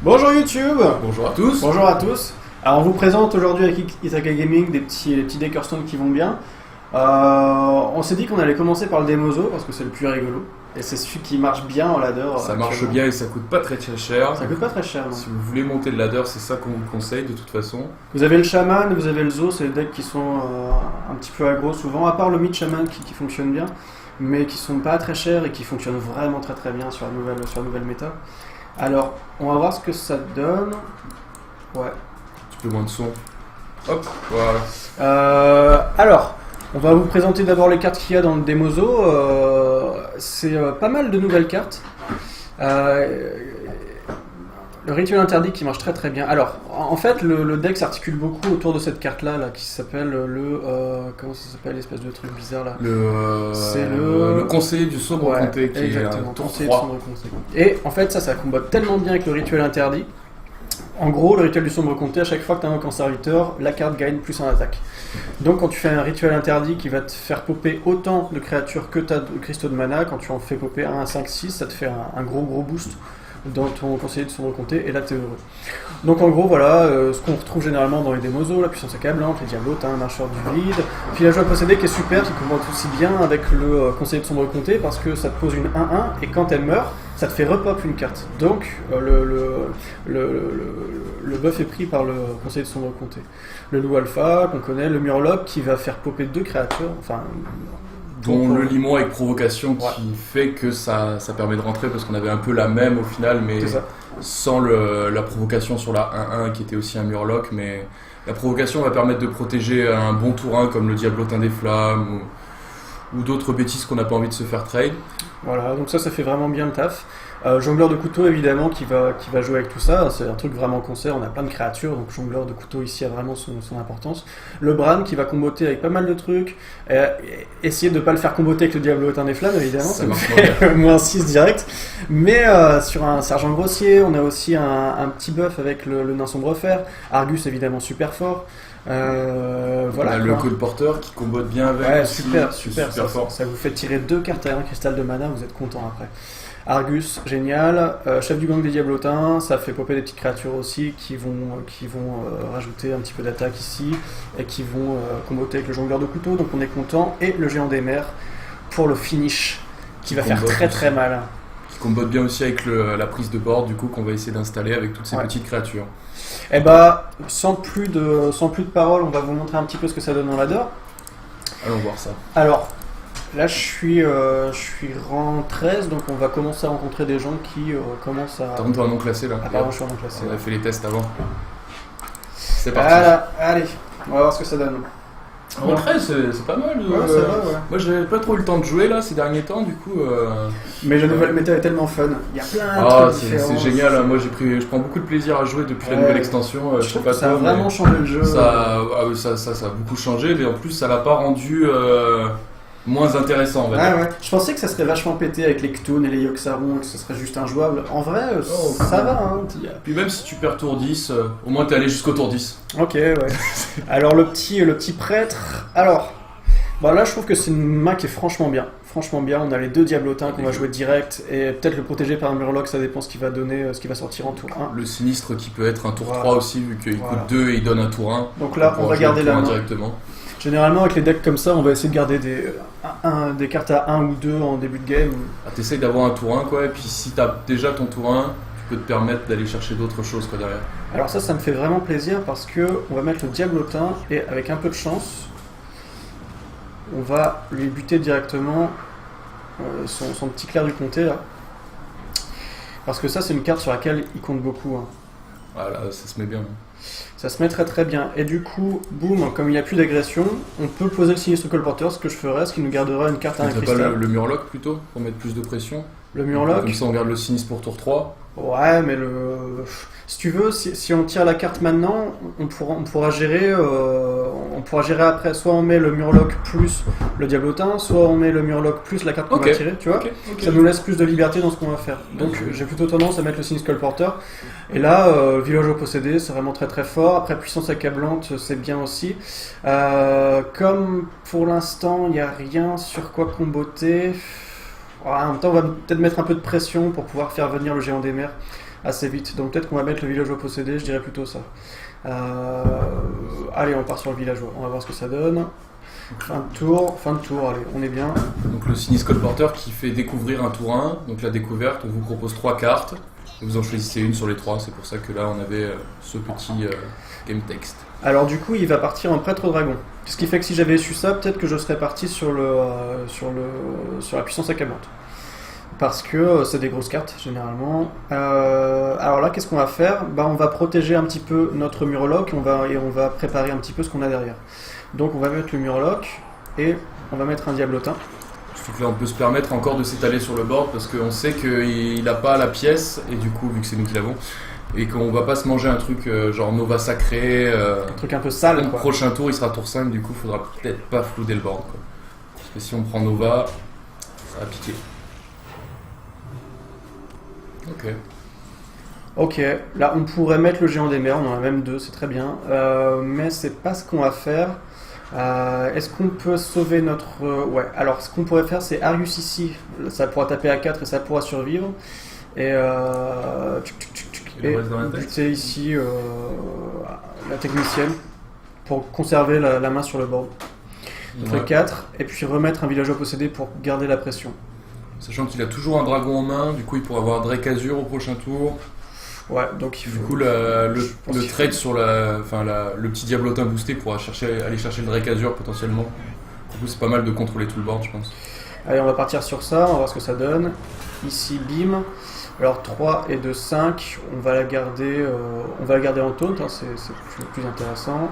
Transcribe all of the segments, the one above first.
Bonjour YouTube. Bonjour à tous. Bonjour à tous. Alors on vous présente aujourd'hui avec Itaka Gaming des petits Deckerstone qui vont bien. On s'est dit qu'on allait commencer par le Demozo parce que c'est le plus rigolo. Et c'est celui qui marche bien en ladder. Ça marche bien et ça coûte pas très cher. Ça coûte pas très cher. Non. Si vous voulez monter le ladder, c'est ça qu'on vous conseille de toute façon. Vous avez le Shaman, vous avez le Zo, c'est des decks qui sont un petit peu aggro souvent, à part le Mid Shaman qui fonctionne bien, mais qui sont pas très chers et qui fonctionnent vraiment très bien sur la nouvelle méta. Alors, on va voir ce que ça donne. Ouais. Un petit peu moins de son. Hop, voilà. Alors, on va vous présenter d'abord les cartes qu'il y a dans le Demozo. C'est pas mal de nouvelles cartes. Le rituel interdit qui marche très bien. Alors, en fait, le deck s'articule beaucoup autour de cette carte-là, qui s'appelle comment ça s'appelle, l'espèce de truc bizarre là C'est le conseiller du sombre comté qui exactement, est un tour conseiller 3. du sombre comté. Et en fait, ça combat tellement bien avec le rituel interdit. En gros, le rituel du sombre comté, à chaque fois que tu invoques un serviteur, la carte gagne plus en attaque. Donc quand tu fais un rituel interdit qui va te faire popper autant de créatures que tu as de cristaux de mana, quand tu en fais popper 1, 5, 6, ça te fait un gros boost dans ton conseiller de sombre comté, et là t'es heureux. Donc en gros voilà, ce qu'on retrouve généralement dans les Demozo, la puissance accablante, les diablotins, marcheur du vide, puis la joie possédée qui est super, qui commente aussi bien avec le conseiller de sombre comté, parce que ça te pose une 1-1, et quand elle meurt, ça te fait repop une carte. Donc le buff est pris par le conseiller de sombre comté. Le loup alpha qu'on connaît, le murloc qui va faire popper 2 créatures, dont le limon avec provocation qui fait que ça permet de rentrer parce qu'on avait un peu la même au final, mais sans la provocation sur la 1-1 qui était aussi un murloc. Mais la provocation va permettre de protéger un bon tour 1 comme le diablotin des flammes ou d'autres bêtises qu'on n'a pas envie de se faire trade. Voilà, donc ça fait vraiment bien le taf. Jongleur de couteau évidemment qui va jouer avec tout ça, c'est un truc vraiment concert, on a plein de créatures, donc jongleur de couteau ici a vraiment son importance. Le Bran qui va comboter avec pas mal de trucs, essayer de ne pas le faire comboter avec le diablotin des flammes évidemment, ça nous fait moins 6 direct, mais sur un sergent grossier, on a aussi un petit buff avec le nain sombre fer, Argus évidemment super fort. Voilà, on a le colporteur qui combote bien avec. Ouais, aussi, super fort. Ça vous fait tirer 2 cartes à un cristal de mana, vous êtes content après. Argus, génial. Chef du gang des diablotins, ça fait popper des petites créatures aussi qui vont rajouter un petit peu d'attaque ici et qui vont comboter avec le jongleur de couteau, donc on est content. Et le géant des mers pour le finish qui va faire très mal. Qui combote bien aussi avec la prise de board du coup qu'on va essayer d'installer avec toutes ces petites créatures. Et bah sans plus de paroles, on va vous montrer un petit peu ce que ça donne dans ladder. Allons voir ça. Alors là je suis rang 13, donc on va commencer à rencontrer des gens qui commencent à... T'as un nom classé là. Apparemment je suis un nom classé. On a fait les tests avant. C'est parti. Voilà, allez, on va voir ce que ça donne. En 13 c'est pas mal. Ouais, ça va, ouais. Moi j'avais pas trop eu le temps de jouer là ces derniers temps du coup. Mais la nouvelle méta est tellement fun. Il y a plein de trucs différents. C'est génial, hein. Moi je prends beaucoup de plaisir à jouer depuis la nouvelle extension. Je trouve que ça a vraiment changé le jeu. Ça a beaucoup changé, mais en plus ça l'a pas rendu moins intéressant, on va dire. Ouais. Je pensais que ça serait vachement pété avec les Cthulhu et les Yogg-Saron, que ça serait juste injouable. En vrai, ça va. Hein. Puis même si tu perds tour 10, au moins t'es allé jusqu'au tour 10. Ok, ouais. Alors le petit prêtre. Alors, là je trouve que c'est une main qui est franchement bien. On a les 2 diablotins qu'on va jouer direct et peut-être le protéger par un murloc, ça dépend ce qu'il va donner, ce qui va sortir en tour 1. Le sinistre qui peut être un tour 3 aussi, vu qu'il coûte 2 et il donne un tour 1. Donc là, on va garder la main directement. Généralement, avec les decks comme ça, on va essayer de garder des cartes à 1 ou 2 en début de game. T'essayes d'avoir un tour 1, quoi, et puis si t'as déjà ton tour 1, tu peux te permettre d'aller chercher d'autres choses, quoi, derrière. Alors ça me fait vraiment plaisir parce que on va mettre le diablotin et avec un peu de chance, on va lui buter directement son petit clerc du comté, là. Parce que ça, c'est une carte sur laquelle il compte beaucoup. Hein. Voilà, ça se met bien. Ça se met très bien. Et du coup, boum, comme il n'y a plus d'agression, on peut poser le sinistre colporteur, ce que je ferais, ce qui nous gardera une carte à un cristal. Pas le murloc plutôt, pour mettre plus de pression. Le murloc. Comme ça on garde le sinistre pour tour 3. Ouais, mais si tu veux, si on tire la carte maintenant, on pourra gérer après. Soit on met le murloc plus le diablotin, soit on met le murloc plus la carte qu'on va tirer, tu vois. Ça nous laisse plus de liberté dans ce qu'on va faire. Donc j'ai plutôt tendance à mettre le sinistre colporteur. Et là, village au possédé, c'est vraiment très fort. Après, puissance accablante, c'est bien aussi. Comme pour l'instant, il n'y a rien sur quoi comboter. En même temps, on va peut-être mettre un peu de pression pour pouvoir faire venir le géant des mers. assez vite. Donc peut-être qu'on va mettre le villageois possédé, je dirais plutôt ça. Allez, on part sur le villageois, on va voir ce que ça donne. Fin de tour, allez, on est bien. Donc le Cynisk Colporteur qui fait découvrir un tour 1, donc la découverte, on vous propose 3 cartes, vous en choisissez une sur les 3, c'est pour ça que là on avait ce petit game text. Alors du coup il va partir en prêtre dragon, ce qui fait que si j'avais su ça, peut-être que je serais parti sur la puissance accablante. Parce que c'est des grosses cartes généralement. Alors là qu'est-ce qu'on va faire? On va protéger un petit peu notre Murloc et on va préparer un petit peu ce qu'on a derrière. Donc on va mettre le Murloc et on va mettre un Diablotin. Surtout que là on peut se permettre encore de s'étaler sur le board parce qu'on sait qu'il n'a pas la pièce et du coup vu que c'est nous qui l'avons et qu'on va pas se manger un truc genre Nova sacré. Un truc un peu sale. Le prochain tour il sera tour 5, du coup il faudra peut-être pas flouder le board quoi. Parce que si on prend Nova, ça va piquer. Ok, là on pourrait mettre le géant des mers, on en a même 2, c'est très bien. Mais c'est pas ce qu'on va faire. Est-ce qu'on peut sauver notre... Ouais, alors ce qu'on pourrait faire c'est Arius ici, ça pourra taper à 4 et ça pourra survivre. Et buter ici la technicienne pour conserver la main sur le board. Ça fait 4, et puis remettre un villageois possédé pour garder la pression. Sachant qu'il a toujours un dragon en main, du coup il pourra avoir Drake Azur au prochain tour. Ouais, donc il faut... Du coup le trade sur le petit Diablotin boosté pourra aller chercher le Drake Azur potentiellement. Du coup c'est pas mal de contrôler tout le board je pense. Allez, on va partir sur ça, on va voir ce que ça donne. Ici bim. Alors 3 et 2, 5, on va la garder en taunt, hein, c'est plus intéressant.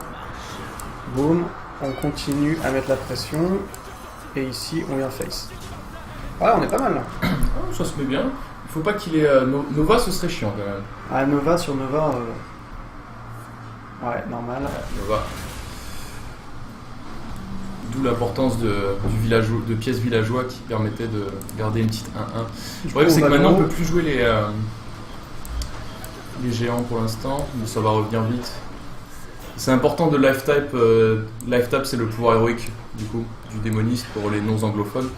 Boum, on continue à mettre la pression. Et ici on vient face. Ouais, on est pas mal là. Oh, ça se met bien. Il faut pas qu'il ait... Nova, ce serait chiant quand même. Ah, Nova sur Nova... Ouais, normal. Nova. D'où l'importance de pièces villageois qui permettaient de garder une petite 1-1. Le problème c'est que maintenant on peut plus jouer les géants pour l'instant, mais ça va revenir vite. C'est important de life type. Life type c'est le pouvoir héroïque du coup, du démoniste pour les non-anglophones.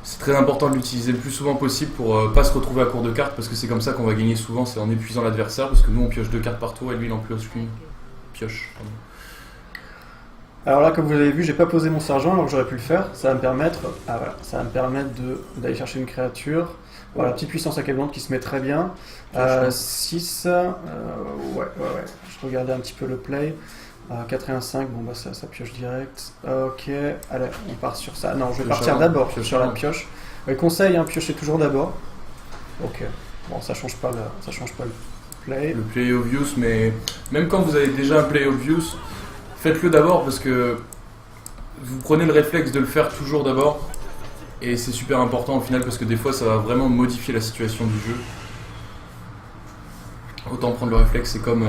C'est très important de l'utiliser le plus souvent possible pour pas se retrouver à court de cartes parce que c'est comme ça qu'on va gagner souvent, c'est en épuisant l'adversaire parce que nous on pioche 2 cartes par tour et lui il en pioche. Alors là comme vous l'avez vu j'ai pas posé mon sergent alors que j'aurais pu le faire, ça va me permettre, d'aller chercher une créature. Voilà, petite puissance accablante qui se met très bien. 6, ouais, je regardais un petit peu le play. 4 et 1, 5, bon bah ça pioche direct. Ok, allez, on part sur ça. Non, je vais partir d'abord sur la pioche. Conseil, piocher toujours d'abord. Ok, bon ça change pas le play. Le play obvious, mais même quand vous avez déjà un play obvious, faites-le d'abord parce que vous prenez le réflexe de le faire toujours d'abord. Et c'est super important au final parce que des fois ça va vraiment modifier la situation du jeu. Autant prendre le réflexe, c'est comme...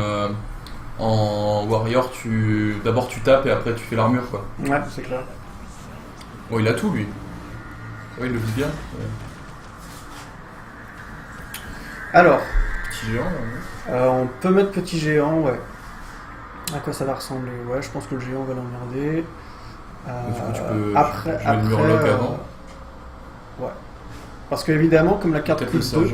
en Warrior, d'abord tu tapes et après tu fais l'armure quoi. Ouais, c'est clair. Bon, il a tout lui. Ouais, il le vit bien. Ouais. Alors. Petit géant on peut mettre petit géant, ouais. À quoi ça va ressembler? Ouais, je pense que le géant va l'emmerder. Tu peux après le Murloc avant. Ouais. Parce que évidemment, comme la carte coûte 2.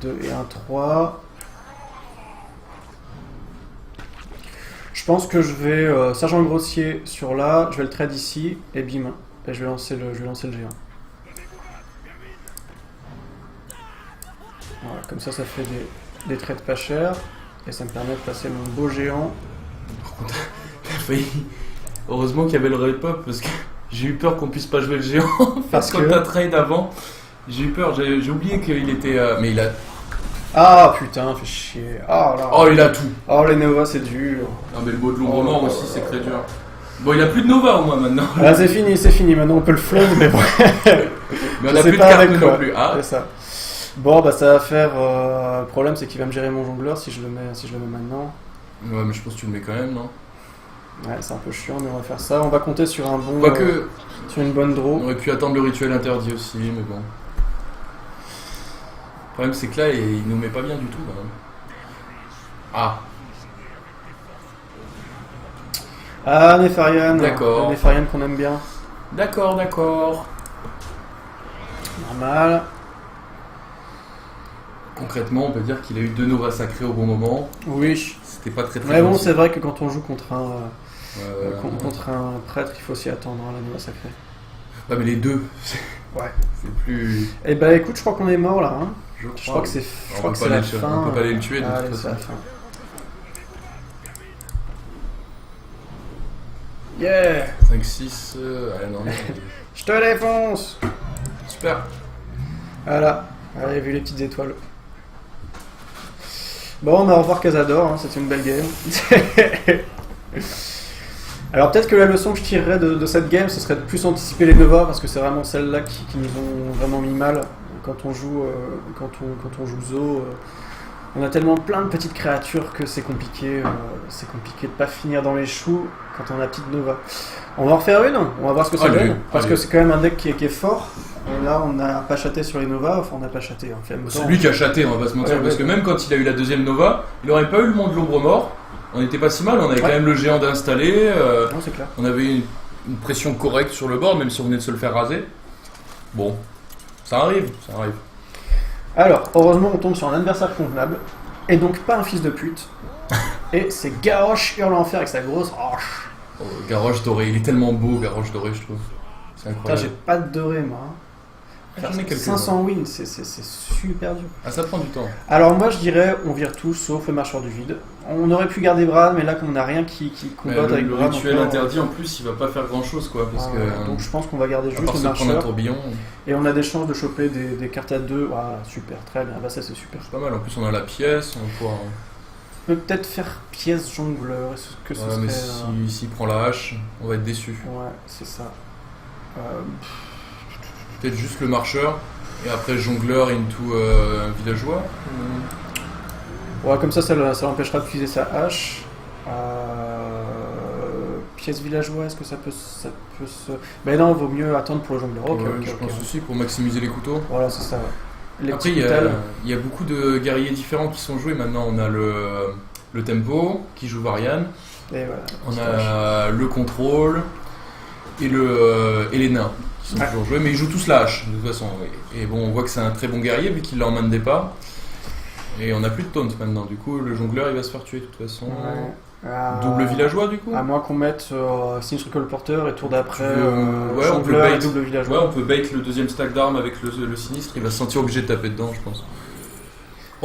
2 et 1, 3. Je pense que je vais sergent grossier sur là, je vais le trade ici et bim, et je vais lancer le géant. Voilà, comme ça fait des trades pas chers et ça me permet de passer mon beau géant. Par contre, j'ai failli. Heureusement qu'il y avait le red pop parce que j'ai eu peur qu'on puisse pas jouer le géant parce que t'as trade avant. J'ai eu peur, j'ai oublié qu'il était. Mais il a. Ah putain, fait chier. Oh, là. Oh, il a tout. Oh, les Nova, c'est dur. Non, mais le mot de l'ombre mort aussi, c'est très dur. Bon, il a plus de Nova au moins maintenant. Ah, c'est fini. Maintenant, on peut le flingue, mais bon. Mais on a plus de cartes non plus. Ah. C'est ça. Bon, bah, ça va faire. Le problème, c'est qu'il va me gérer mon jongleur si je le mets maintenant. Ouais, mais je pense que tu le mets quand même, non? Ouais, c'est un peu chiant, mais on va faire ça. On va compter sur un bon. Sur une bonne draw. On aurait pu attendre le rituel interdit aussi, mais bon. Le problème c'est que là il nous met pas bien du tout là. Ah Nefarian. D'accord. Nefarian qu'on aime bien. D'accord. Normal. concrètement, on peut dire qu'il a eu 2 Nova sacrés au bon moment. Oui. C'était pas très Mais bon, c'est vrai que quand on joue contre un prêtre, il faut s'y attendre à la Nova sacrée. Ouais, mais les deux. Ouais. C'est plus. Eh ben écoute, je crois qu'on est mort là. Hein. Je crois que c'est la fin. On peut pas aller le tuer de toute façon. Yeah. 5-6. Allez, non. Je te défonce. Super. Voilà. Allez, vu les petites étoiles. Bon, au revoir Cazador, hein, c'était une belle game. Alors peut-être que la leçon que je tirerais de cette game, ce serait de plus anticiper les Nova, parce que c'est vraiment celles-là qui nous ont vraiment mis mal quand on joue Zo. On a tellement plein de petites créatures que c'est compliqué de pas finir dans les choux quand on a petite Nova. On va en refaire une, on va voir ce que ça donne, parce que c'est quand même un deck qui est fort. Et là, on n'a pas chaté sur les Nova, enfin on n'a pas chaté. C'est lui qui a chaté, on va pas se mentir, parce que même quand il a eu la deuxième Nova, il aurait pas eu le monde de l'ombre mort. On n'était pas si mal, on avait quand même le géant d'installer. Non, c'est clair. On avait une pression correcte sur le board, même si on venait de se le faire raser. Bon, ça arrive. Alors, heureusement, on tombe sur un adversaire convenable, et donc pas un fils de pute. Et c'est Garrosh Hurlant Enfer avec sa grosse roche. Oh, Garrosh doré, il est tellement beau, Garrosh doré, je trouve. C'est incroyable. J'ai pas de doré, moi. J'en ai quelques 500 wins, c'est super dur. Ah, ça prend du temps. Alors moi je dirais on vire tout sauf le marcheur du vide. On aurait pu garder Brad, mais là comme on n'a rien qui combatte avec Brad. Le rituel interdit en plus il va pas faire grand chose quoi. Parce que, donc je pense qu'on va garder juste le marcheur. Un tourbillon. Et on a des chances de choper des cartes à 2. Voilà, super, très bien, bah ça c'est super. C'est pas mal, en plus on a la pièce, on pourra... On peut peut-être faire pièce jongleur, est-ce que ce serait... mais s'il prend la hache, on va être déçu. Ouais, c'est ça. Peut-être juste le marcheur. Et après jongleur into villageois. Ouais, comme ça l'empêchera de puiser sa hache. Pièce villageois, est-ce que ça peut se... Mais non, vaut mieux attendre pour le jongleur. Je pense aussi pour maximiser les couteaux. Voilà, c'est ça. Après, il y a beaucoup de guerriers différents qui sont joués. Maintenant, on a le tempo qui joue Varian. Et voilà, on a le contrôle et les nains. Ils sont toujours joués, mais ils jouent tous la hache de toute façon. Et bon, on voit que c'est un très bon guerrier vu qu'il l'a en main de départ. Et on n'a plus de taunt maintenant, du coup le jongleur il va se faire tuer de toute façon. Double villageois du coup. À moins qu'on mette Sinistre Colporteur et tour d'après jongleur et double villageois. Ouais, on peut bait le deuxième stack d'armes avec le sinistre, il va se sentir obligé de taper dedans je pense.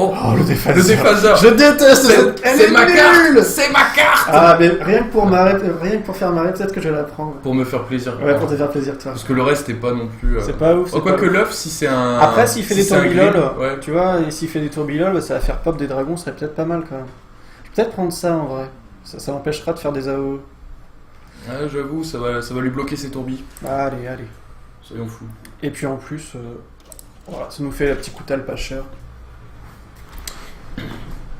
Oh, le déphaseur. Je déteste c'est ma carte. C'est ma carte. Ah mais rien que pour faire marrer, peut-être que je vais la prendre. Pour me faire plaisir. Ouais, pour te faire plaisir toi. Parce que le reste est pas non plus. C'est pas ouf. Quoique l'œuf, si c'est un. Après, s'il fait des tourbilol, tu vois, et s'il fait des tourbilol, ça va faire pop des dragons, ce serait peut-être pas mal quand même. Je vais peut-être prendre ça en vrai. Ça m'empêchera de faire des AOE. Ouais, j'avoue, ça va lui bloquer ses tourbis. Allez. Soyons fous. Et puis en plus, voilà, ça nous fait la petite coutale pas cher.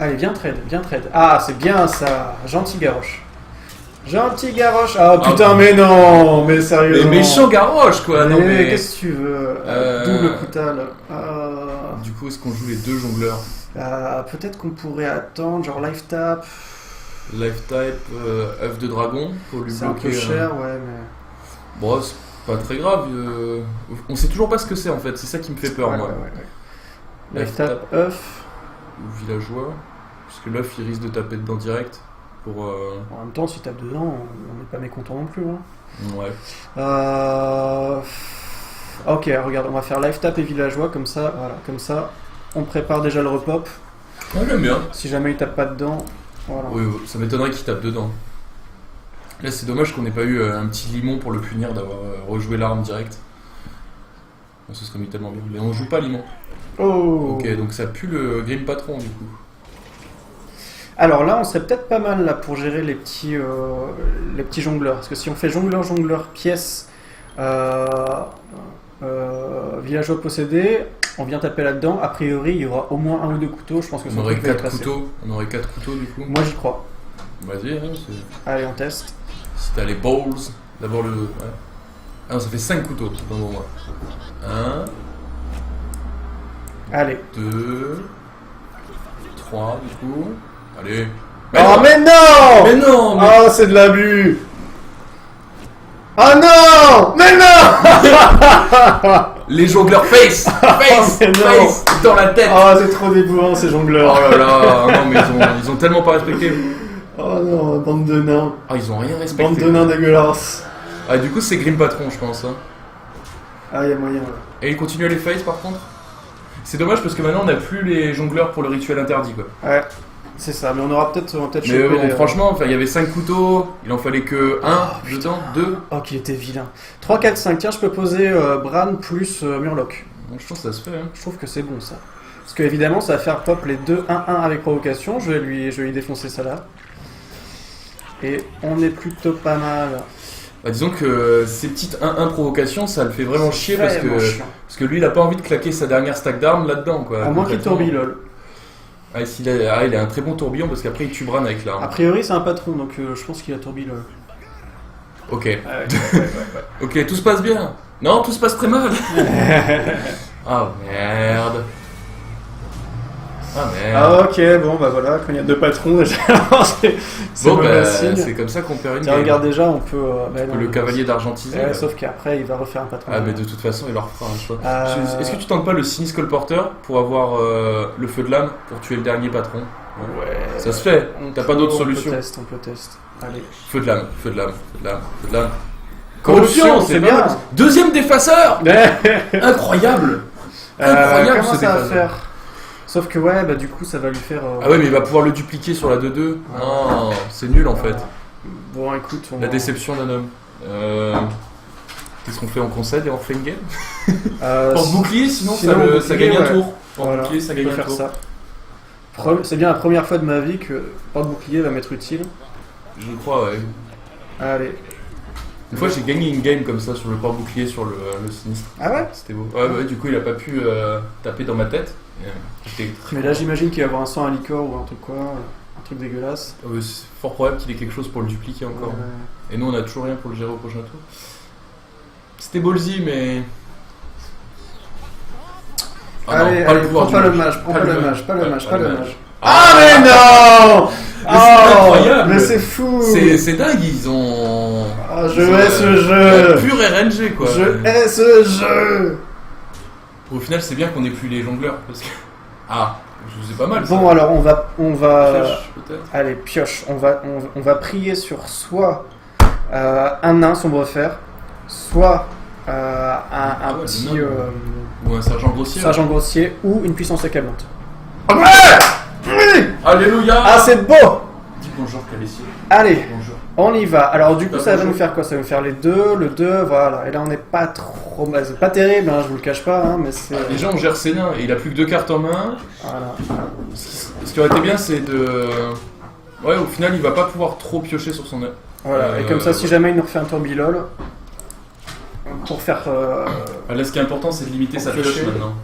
Allez, viens trade. Ah, c'est bien ça. Gentil Garrosh. Ah putain, mais non, mais sérieusement. Les méchants Garrosh quoi. Non mais qu'est-ce que tu veux double coutale. Du coup, est-ce qu'on joue les deux jongleurs? Peut-être qu'on pourrait attendre, genre life tap. Life type, œuf de dragon pour lui bloquer. C'est un peu cher, ouais, mais. Bon, c'est pas très grave. On sait toujours pas ce que c'est en fait. C'est ça qui me fait peur, moi. Ouais. Life tap, œuf. Ou villageois. Parce que l'œuf il risque de taper dedans direct. En même temps, s'il tape dedans, on n'est pas mécontent non plus. Hein. Ouais. Ok, regarde, on va faire life tap et villageois comme ça. Voilà, comme ça, on prépare déjà le repop. Ouais, j'aime bien. Si jamais il tape pas dedans, voilà. Oui, ça m'étonnerait qu'il tape dedans. Là, c'est dommage qu'on n'ait pas eu un petit limon pour le punir d'avoir rejoué l'arme direct. Bon, ce serait mis tellement bien. Mais on joue pas limon. Oh. Ok, donc ça pue le Grim Patron du coup. Alors là, on serait peut-être pas mal là pour gérer les petits jongleurs. Parce que si on fait jongleur, pièce, villageois possédé, on vient taper là-dedans. A priori, il y aura au moins un ou deux couteaux. Je pense que on aurait 4 couteaux. On aurait 4 couteaux du coup. Moi, j'y crois. Vas-y, hein, allez, on teste. Si t'as les balls, d'abord le. Ouais. Ah non, ça fait 5 couteaux, c'est pas pour moi. 1. Allez. 2. 3 du coup. Allez. Mais non! Mais non! Ah, c'est de l'abus! Oh non! Mais non! Les jongleurs face! Face! Face! Dans la tête! Oh, c'est trop dégoûtant ces jongleurs! Oh là là! Non, mais ils ont tellement pas respecté. Oh non, bande de nains! Ah, ils ont rien respecté. Bande de nains dégueulasses! Ah, du coup, c'est Grim Patron, je pense. Hein. Ah, y'a moyen. Et il continue à les face par contre? C'est dommage parce que maintenant on a plus les jongleurs pour le rituel interdit quoi. Ouais, c'est ça, mais on aura peut-être Mais bon, franchement, il y avait 5 couteaux, il en fallait que 1, dedans, 2. Oh, qu'il était vilain. 3, 4, 5, tiens, je peux poser Bran plus Murloc. Je pense que ça se fait. Hein. Je trouve que c'est bon ça. Parce que évidemment, ça va faire pop les deux 1-1 avec provocation. Je vais lui défoncer ça là. Et on est plutôt pas mal. Bah, disons que ces petites 1-1 provocations, ça le fait vraiment chier parce que lui il a pas envie de claquer sa dernière stack d'armes là-dedans quoi. À moins qu'il tourbille lol. Ah, il a un très bon tourbillon parce qu'après il tue Bran avec l'arme. A priori c'est un patron donc je pense qu'il a tourbille lol. Ok. Ouais. Ok, tout se passe bien. Non, tout se passe très mal. Ah merde. Ah merde. Ah ok, bon bah voilà, quand il y a deux patrons déjà, c'est bon, mauvais signe. C'est comme ça qu'on perd une Tiens, game. regarde déjà, on peut... le cavalier d'argentisé. Ouais, sauf qu'après il va refaire un patron. Ah mais de toute façon il leur fera un choix. Est-ce que tu tentes pas le Sinis Colporter pour avoir le feu de lame pour tuer le dernier patron? Ouais. Ça se fait, t'as pas d'autre solution. On peut tester. Allez. Feu de lame, feu de lame, feu de lame, feu de lame. Corruption, c'est bien. Deuxième défaceur. Incroyable. Incroyable comment ce ça va défaceur. faire? Sauf que ouais, bah du coup ça va lui faire... Ah ouais mais il va pouvoir le dupliquer sur la 2-2. Non, c'est nul en fait. Bon écoute, La déception d'un homme. Qu'est-ce qu'on fait? On concède et on refait une game? Porte-bouclier sinon ça gagne un tour. Porte-bouclier ça gagne un tour. Ça. C'est bien la première fois de ma vie que porte-bouclier va m'être utile. Je crois ouais. Allez. Une fois j'ai gagné une game comme ça sur le porte-bouclier sur le sinistre. Ah ouais? C'était beau. Ouais bah, du coup il a pas pu taper dans ma tête. Mais là j'imagine qu'il va avoir un sang à liqueur ou un truc quoi, un truc dégueulasse. C'est fort probable qu'il ait quelque chose pour le dupliquer encore. Et nous on a toujours rien pour le gérer au prochain tour. C'était ballsy mais... Ah allez, non, prends pas le mage, prends pas le mage, pas le mage, pas le mage. Ah mais non! Mais c'est incroyable! Mais c'est fou! C'est dingue, ils ont... je hais ce jeu! Pur RNG quoi! Je hais ce jeu! Au final c'est bien qu'on ait plus les jongleurs parce que... Ah, c'est pas mal ça. Bon alors on va... Pioche, peut-être. Allez, pioche, on va prier sur soit un nain sombre fer, soit un petit... ou un sergent grossier. Sergent grossier ou une puissance accablante. Alléluia! Ah c'est beau! Dis bonjour Calissier. Allez, bonjour. On y va. Alors du coup ça va bonjour. nous faire quoi? Ça va nous faire les deux, le 2, voilà. Et là on n'est pas trop... Bah, c'est pas terrible, hein, je vous le cache pas, hein, mais c'est... Déjà on gère ses nains et il a plus que 2 cartes en main. Voilà. Ce qui aurait été bien c'est de... Ouais au final il va pas pouvoir trop piocher sur son nain. Voilà, et comme ça si jamais il nous refait un tourbilol, pour faire... Là ce qui est important c'est de limiter sa piocher. pioche maintenant.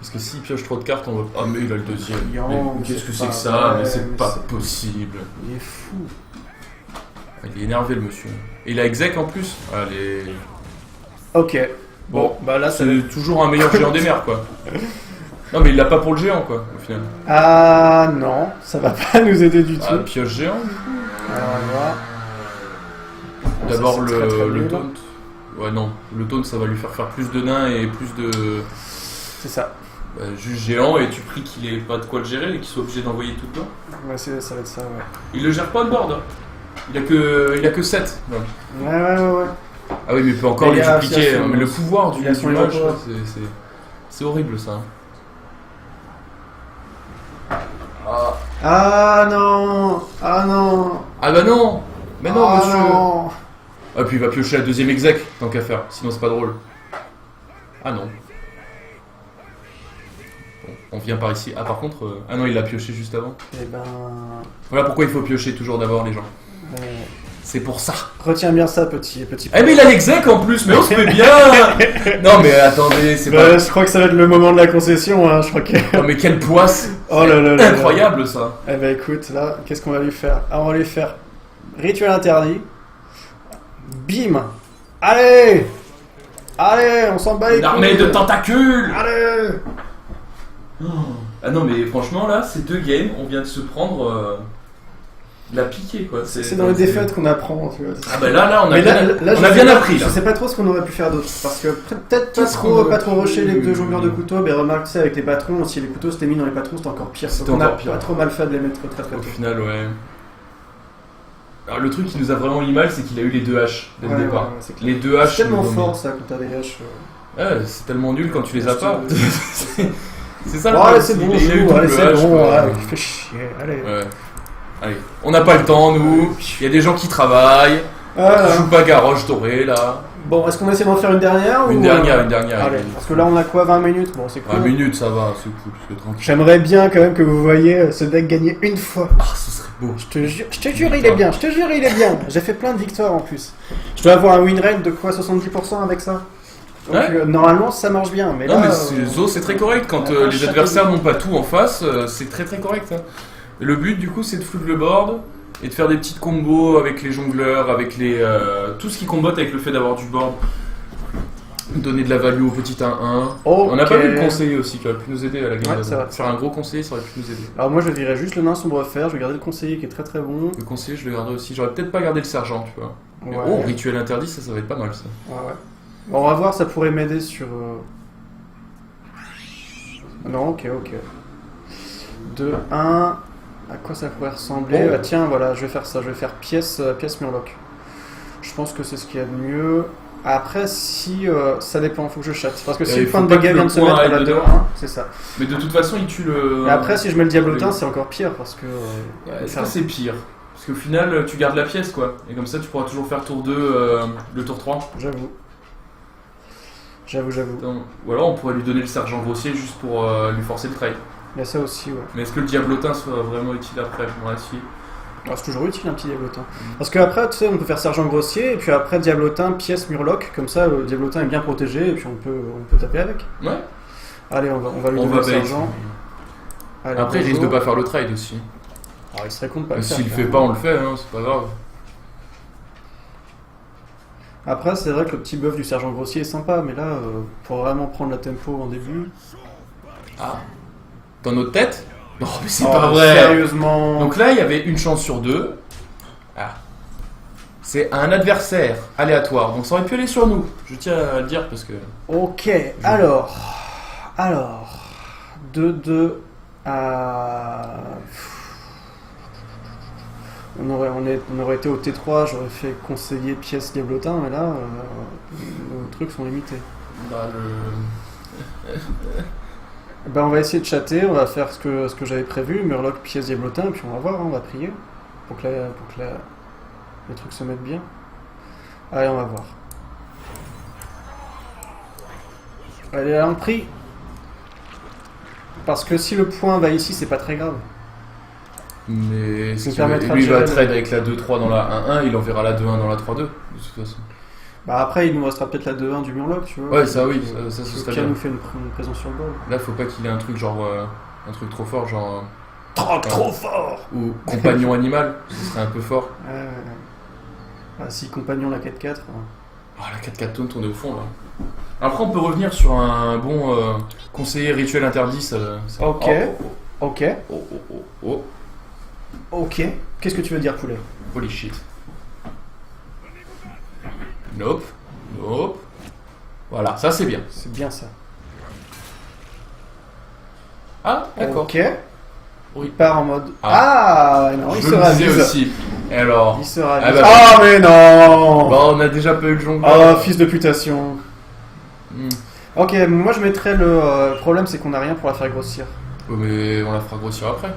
Parce que s'il pioche trop de cartes, on va... Ah mais il a le deuxième. Yo, Mais qu'est-ce que c'est que ça? vrai, Mais c'est mais pas c'est- possible. Il est fou. Il est énervé le monsieur. Et il a exec en plus. Allez. Ok. Bon, bah là ça va... C'est toujours un meilleur géant des mers quoi. Non mais il l'a pas pour le géant quoi au final. Ah non, ça va pas nous aider du Ah tout. pioche géant du coup. Alors on va voir. D'abord Ça, c'est très, très le nul. taunt. Ouais non, le taunt ça va lui faire plus de nains et plus de... C'est ça. Juste géant et tu pries qu'il ait pas de quoi le gérer et qu'il soit obligé d'envoyer tout dedans. Ouais, ça va être ça, ouais. Il le gère pas de board. Hein. Il a que 7. Ouais. Ah oui mais il peut encore Mais les il y a dupliquer. affiliation. Mais le pouvoir du Il y a son mage, évaporateur. c'est horrible ça. Ah non. Ah non. Ah bah non. Mais non Ah monsieur. non. Ah puis il va piocher la deuxième exec tant qu'à faire. Sinon c'est pas drôle. Ah non. Bon, on vient par ici. Ah par contre... Ah non il l'a pioché juste avant. Eh ben... Voilà pourquoi il faut piocher toujours d'abord les gens. euh, C'est pour ça. Retiens bien ça, petit. Eh mais il a l'exec en plus, mais on se fait bien. Non mais attendez, c'est pas... Je crois que ça va être le moment de la concession, hein. Je crois que... Oh mais quelle poisse. Oh là là là. Incroyable ça. Eh ben écoute, là, qu'est-ce qu'on va lui faire? Ah, on va lui faire rituel interdit. Bim. Allez. Allez, on s'en bat les Une armée couilles. de tentacules. Allez. Ah non mais franchement là, ces deux games, on vient de se prendre l'a piqué quoi. C'est dans les défaites qu'on apprend. Tu vois. Ah bah là on a bien appris. Je sais pas trop ce qu'on aurait pu faire d'autre. Parce que peut-être pas trop rusher les deux jongleurs de couteaux, mais remarque, tu sais, avec les patrons, si les couteaux s'étaient mis dans les patrons, c'était encore pire. C'était on a encore pire. Pas trop mal fait de les mettre très tôt. Au final, ouais. Alors le truc qui nous a vraiment mis mal, c'est qu'il a eu les deux haches dès le départ. Les deux haches. C'est tellement fort ça quand t'as des haches. Ouais, c'est tellement nul quand tu les as pas. C'est ça le problème. Ouais, c'est bon, il fait chier. Allez. Ouais. Allez, on n'a pas le temps, nous. Il y a des gens qui travaillent. Je joue pas Garrosh doré là. Bon, est-ce qu'on va essayer d'en faire une dernière Une dernière. Allez, parce que là on a quoi, 20 minutes? Bon, c'est cool. 20 minutes, ça va, c'est cool, c'est tranquille. J'aimerais bien quand même que vous voyiez ce deck gagner une fois. Ah, ce serait beau. Je te jure, il est bien. J'ai fait plein de victoires en plus. Je dois avoir un win rate de quoi, 70% avec ça. Donc, ouais. Normalement ça marche bien. Mais non, là, mais Zo, c'est très correct. Quand les adversaires n'ont pas tout en face, c'est très très correct. Hein. Et le but du coup, c'est de foutre le board et de faire des petites combos avec les jongleurs, avec les tout ce qui combotte avec le fait d'avoir du board. Donner de la value au petit 1-1. Okay. On n'a pas vu le conseiller aussi qui aurait pu nous aider à la game. Faire un gros conseiller, ça aurait pu nous aider. Alors moi je dirais juste le nain sombre fer, je vais garder le conseiller qui est très très bon. Le conseiller je le garderai aussi, j'aurais peut-être pas gardé le sergent tu vois. Mais rituel interdit ça va être pas mal ça. Ouais. Bon, on va voir, ça pourrait m'aider sur... Non, ok. 2, 1... À quoi ça pourrait ressembler? Tiens, voilà, je vais faire ça, je vais faire pièce Murloc. Je pense que c'est ce qu'il y a de mieux. Après, si... ça dépend, faut que je chatte. Parce que si le point de dégâts vient de se mettre à la 2-1, c'est ça. Mais de toute façon, il tue le... Mais après, si je mets le diablotin, c'est encore pire, parce que... ça, c'est pire. Parce qu'au final, tu gardes la pièce, quoi. Et comme ça, tu pourras toujours faire tour 2, le tour 3. J'avoue. Donc, ou alors, on pourrait lui donner le sergent grossier juste pour lui forcer le trade. Il y a ça aussi, ouais. Mais est-ce que le diablotin soit vraiment utile après? C'est toujours utile un petit diablotin. Parce qu'après, tu sais, on peut faire sergent grossier, et puis après diablotin, pièce Murloc, comme ça le diablotin est bien protégé, et puis on peut taper avec. Ouais. Allez, on va lui donner le sergent. Allez, après, il risque de pas faire le trade aussi. Alors, il serait con de pas le faire. S'il le fait pas, on le fait, hein, c'est pas grave. Après, c'est vrai que le petit buff du sergent grossier est sympa, mais là, pour vraiment prendre la tempo en début... Ah. Dans notre tête? Non, mais c'est pas vrai. Sérieusement. Donc là, il y avait une chance sur 2. Ah. C'est un adversaire aléatoire, donc ça aurait pu aller sur nous. Je tiens à le dire parce que... Ok, alors... 2-2 à... On aurait été au T3, j'aurais fait conseiller pièce diablotin, mais là, nos trucs sont limités. On va essayer de chatter, on va faire ce que j'avais prévu, Murloc, pièce diablotin, et puis on va voir, on va prier pour que les trucs se mettent bien. Allez, on va voir. Allez, là, on prie. Parce que si le point va ici, c'est pas très grave. Mais lui va trade avec la 2-3 dans la 1-1, il enverra la 2-1 dans la 3-2, de toute façon. Après, il nous restera peut-être la 2-1 du Murloc, tu vois. Ouais, ça oui, ça ce serait bien. Qui nous fait une présence sur le board. Là, faut pas qu'il ait un truc genre... un truc trop fort, genre... Trop fort. Ou compagnon animal, ce serait un peu fort. Si compagnon la 4-4... la 4-4 taunt, on est au fond, là. Après, on peut revenir sur un bon conseiller rituel interdit, ça... Ok. Ok. Qu'est-ce que tu veux dire, poulet? Holy shit. Nope. Voilà, ça c'est bien. C'est bien ça. Ah, d'accord. Ok. Il part en mode... non, il se ravise aussi. Et alors... Il se ravise. Mais non. On a déjà pas eu le jongleur. Fils de putation. Ok, moi je mettrais le problème, c'est qu'on n'a rien pour la faire grossir. Mais on la fera grossir après.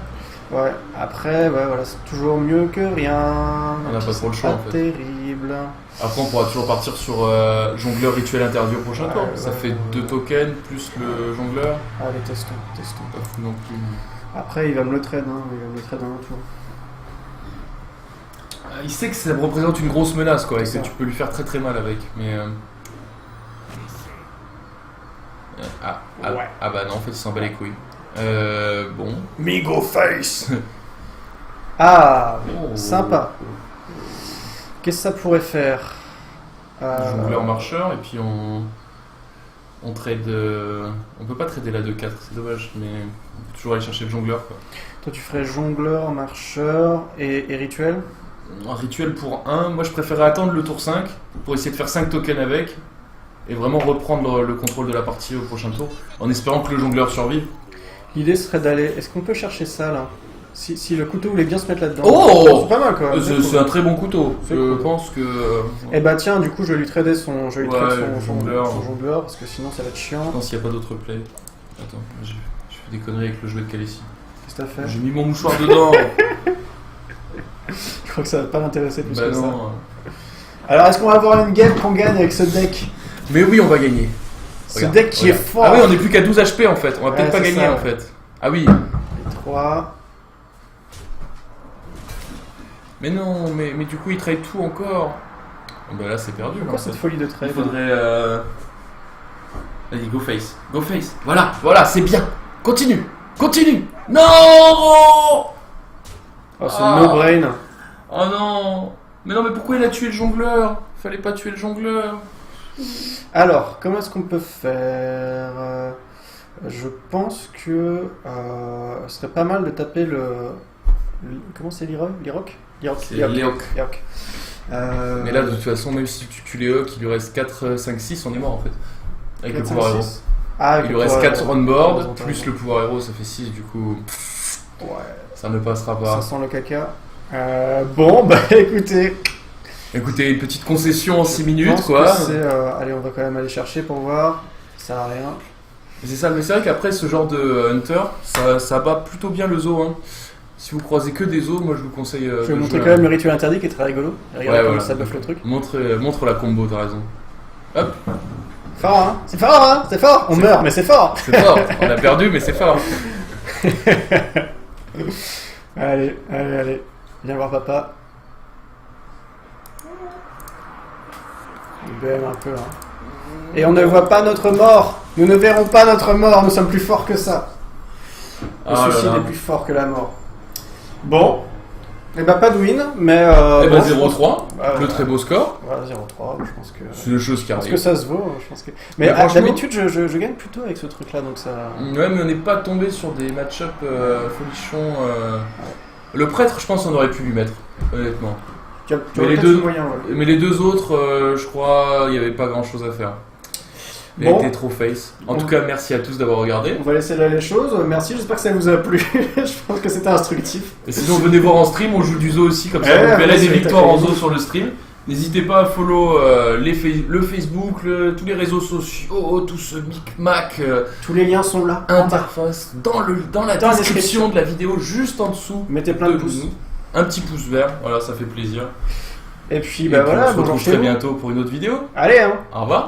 Ouais, après, voilà, c'est toujours mieux que rien. On n'a pas trop le choix en fait. Terrible. Après, on pourra toujours partir sur jongleur rituel interdit au prochain tour. Ça fait 2 tokens plus le jongleur. Allez, testons. Pas fou non plus. Après, il va me le trade, il va me le trade dans un tour. Il sait que ça représente une grosse menace, quoi, et que tu peux lui faire très très mal avec. Mais. Bah non, en fait, il s'en bat les couilles. Bon. Migo face. Sympa. Qu'est-ce que ça pourrait faire? Jongleur marcheur, et puis on On trade. On peut pas trader la 2-4, c'est dommage, mais on peut toujours aller chercher le jongleur, quoi. Toi, tu ferais jongleur, marcheur et rituel. Un rituel pour 1, moi je préférais attendre le tour 5 pour essayer de faire 5 tokens avec et vraiment reprendre le contrôle de la partie au prochain tour en espérant que le jongleur survive. L'idée serait d'aller. Est-ce qu'on peut chercher ça là? Si le couteau voulait bien se mettre là-dedans. Oh, c'est pas mal quand même. C'est un très bon couteau. Je cool. pense que. Eh bah tiens, du coup je vais lui trader son jongleur. jongleur parce que sinon ça va être chiant. Je pense qu'il n'y a pas d'autre play. Attends, je fais des conneries avec le jouet de Khaleesi. Qu'est-ce que t'as fait? J'ai mis mon mouchoir dedans. Je crois que ça va pas l'intéresser plus bah que non. ça. Alors est-ce qu'on va avoir une game qu'on gagne avec ce deck? Mais oui, on va gagner. Ce deck qui est fort. Ah oui, on est plus qu'à 12 HP en fait. On va peut-être pas gagner ça, en fait. Ah oui. 3. Mais non, mais du coup il trade tout encore. Bah là c'est perdu. Pourquoi cette folie de trade? Il faudrait. Vas-y, go face. Go face. Voilà, c'est bien. Continue. Non. Oh, c'est no brain. Oh non. Mais non, mais pourquoi il a tué le jongleur? Fallait pas tuer le jongleur. Alors, comment est-ce qu'on peut faire? Je pense que ce serait pas mal de taper comment c'est Liroc. C'est Léoc. Mais là, de toute façon, même si tu tues Léoc, il lui reste 4, 5, 6, on est mort en fait. Avec le pouvoir héros. Il lui reste 4 on-board, plus le pouvoir héros, ça fait 6, du coup. Ouais. Ça ne passera pas. Ça sent le caca. Bon, bah écoutez. Écoutez, une petite concession en 6 minutes, quoi. Allez, on va quand même aller chercher pour voir. Ça sert à rien. C'est ça, mais c'est vrai qu'après ce genre de Hunter, ça bat plutôt bien le zoo. Hein. Si vous croisez que des zoos, moi je vous conseille. Je vais montrer quand même le rituel interdit qui est très rigolo. Regardez comment ça buff le truc. Montre la combo, t'as raison. Hop. Fort, hein. C'est fort, hein. C'est fort. On meurt, mais c'est fort. C'est fort. On a perdu, mais c'est fort. Allez. Viens voir papa. Il BM un peu, hein. Et on ne voit pas notre mort. Nous ne verrons pas notre mort. Nous sommes plus forts que ça. Le suicide est plus fort que la mort. Bon. Eh ben pas de win, mais... 0-3, le très beau score. Voilà, 0-3, je pense que... C'est une chose qui arrive. Je pense que ça se vaut, je pense que... Mais d'habitude, je gagne plutôt avec ce truc-là, donc ça... Ouais, mais on n'est pas tombé sur des match-up folichons. Le prêtre, je pense qu'on aurait pu lui mettre, honnêtement. Mais les deux autres, je crois, il n'y avait pas grand-chose à faire. Il était trop face. En tout cas, merci à tous d'avoir regardé. On va laisser là les choses. Merci, j'espère que ça vous a plu. Je pense que c'était instructif. Et sinon, venez voir en stream, on joue du zoo aussi, comme ça vous verrez des victoires en zoo sur le stream. N'hésitez pas à follow le Facebook, tous les réseaux sociaux, tout ce micmac. Tous les liens sont là. Interface, dans la description de la vidéo, juste en dessous. Mettez plein de pouces. Un petit pouce vert, voilà, ça fait plaisir. Et puis, bah voilà, on se retrouve très bientôt pour une autre vidéo. Allez, hein. Au revoir.